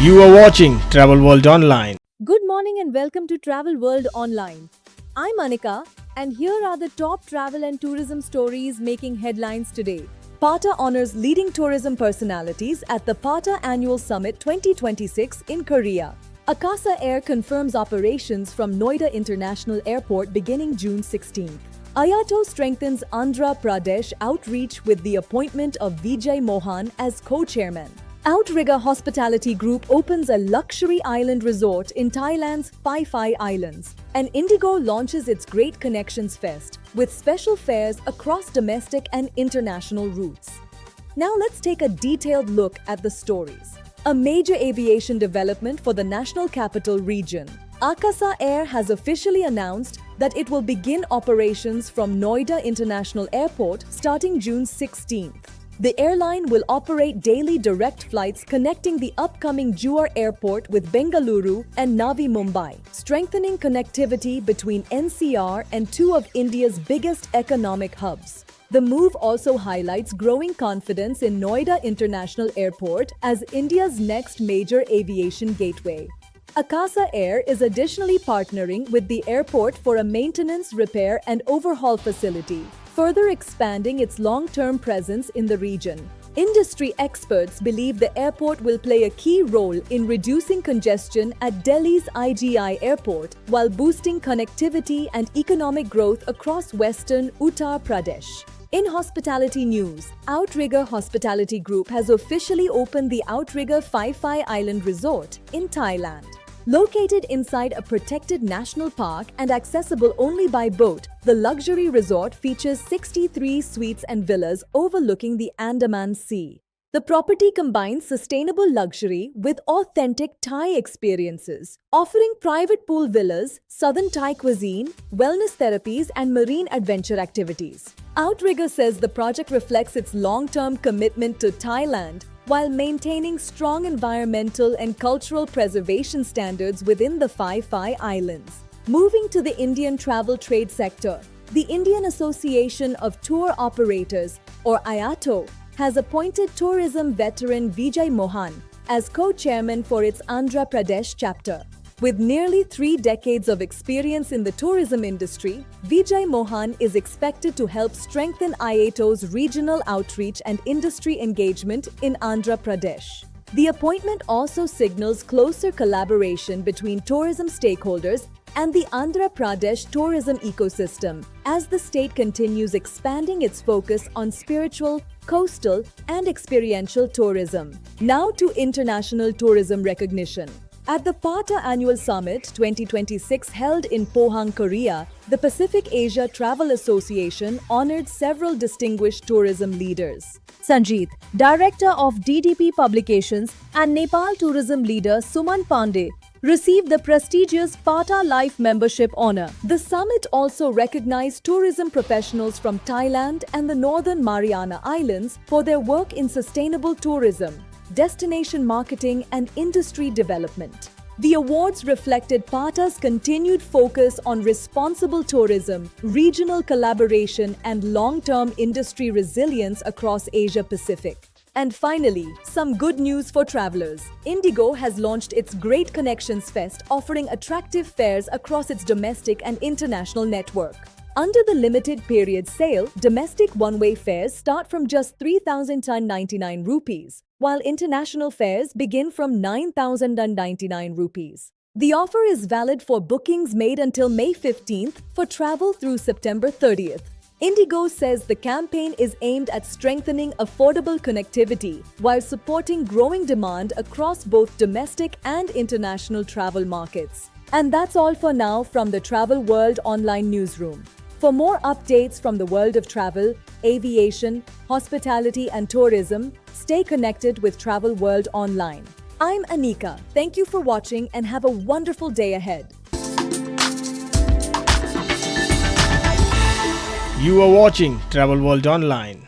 You are watching Travel World Online. Good morning and welcome to Travel World Online. I'm Anika and here are the top travel and tourism stories making headlines today. PATA honors leading tourism personalities at the PATA Annual Summit 2026 in Korea. Akasa Air confirms operations from Noida International Airport beginning June 16th. Ayato strengthens Andhra Pradesh outreach with the appointment of Vijay Mohan as co-chairman. Outrigger Hospitality Group opens a luxury island resort in Thailand's Phi Phi Islands. And Indigo launches its Great Connections Fest with special fares across domestic and international routes. Now let's take a detailed look at the stories. A major aviation development for the National Capital Region. Akasa Air has officially announced that it will begin operations from Noida International Airport starting June 16th. The airline will operate daily direct flights connecting the upcoming Jewar Airport with Bengaluru and Navi Mumbai, strengthening connectivity between NCR and two of India's biggest economic hubs. The move also highlights growing confidence in Noida International Airport as India's next major aviation gateway. Akasa Air is additionally partnering with the airport for a maintenance, repair and overhaul facility, further expanding its long-term presence in the region. Industry experts believe the airport will play a key role in reducing congestion at Delhi's IGI airport while boosting connectivity and economic growth across western Uttar Pradesh. In hospitality news, Outrigger Hospitality Group has officially opened the Outrigger Phi Phi Island Resort in Thailand. Located inside a protected national park and accessible only by boat, the luxury resort features 63 suites and villas overlooking the Andaman Sea. The property combines sustainable luxury with authentic Thai experiences, offering private pool villas, southern Thai cuisine, wellness therapies, and marine adventure activities. Outrigger says the project reflects its long-term commitment to Thailand while maintaining strong environmental and cultural preservation standards within the Phi Phi Islands. Moving to the Indian travel trade sector, the Indian Association of Tour Operators, or IATO, has appointed tourism veteran Vijay Mohan as co-chairman for its Andhra Pradesh chapter. With nearly 3 decades of experience in the tourism industry, Vijay Mohan is expected to help strengthen IATO's regional outreach and industry engagement in Andhra Pradesh. The appointment also signals closer collaboration between tourism stakeholders and the Andhra Pradesh tourism ecosystem as the state continues expanding its focus on spiritual, coastal, and experiential tourism. Now to international tourism recognition. At the PATA Annual Summit 2026 held in Pohang, Korea, the Pacific Asia Travel Association honored several distinguished tourism leaders. Sanjeet, Director of DDP Publications, and Nepal tourism leader Suman Pandey received the prestigious PATA Life Membership honor. The summit also recognized tourism professionals from Thailand and the Northern Mariana Islands for their work in sustainable tourism, destination marketing, and industry development. The awards reflected PATA's continued focus on responsible tourism, regional collaboration, and long-term industry resilience across Asia-Pacific. And finally, some good news for travelers. Indigo has launched its Great Connections Fest, offering attractive fares across its domestic and international network. Under the limited period sale, domestic one-way fares start from just 3,099 rupees, while international fares begin from 9,099 rupees. The offer is valid for bookings made until May 15th for travel through September 30th. Indigo says the campaign is aimed at strengthening affordable connectivity while supporting growing demand across both domestic and international travel markets. And that's all for now from the Travel World Online newsroom. For more updates from the world of travel, aviation, hospitality and tourism, stay connected with Travel World Online. I'm Anika. Thank you for watching and have a wonderful day ahead. You are watching Travel World Online.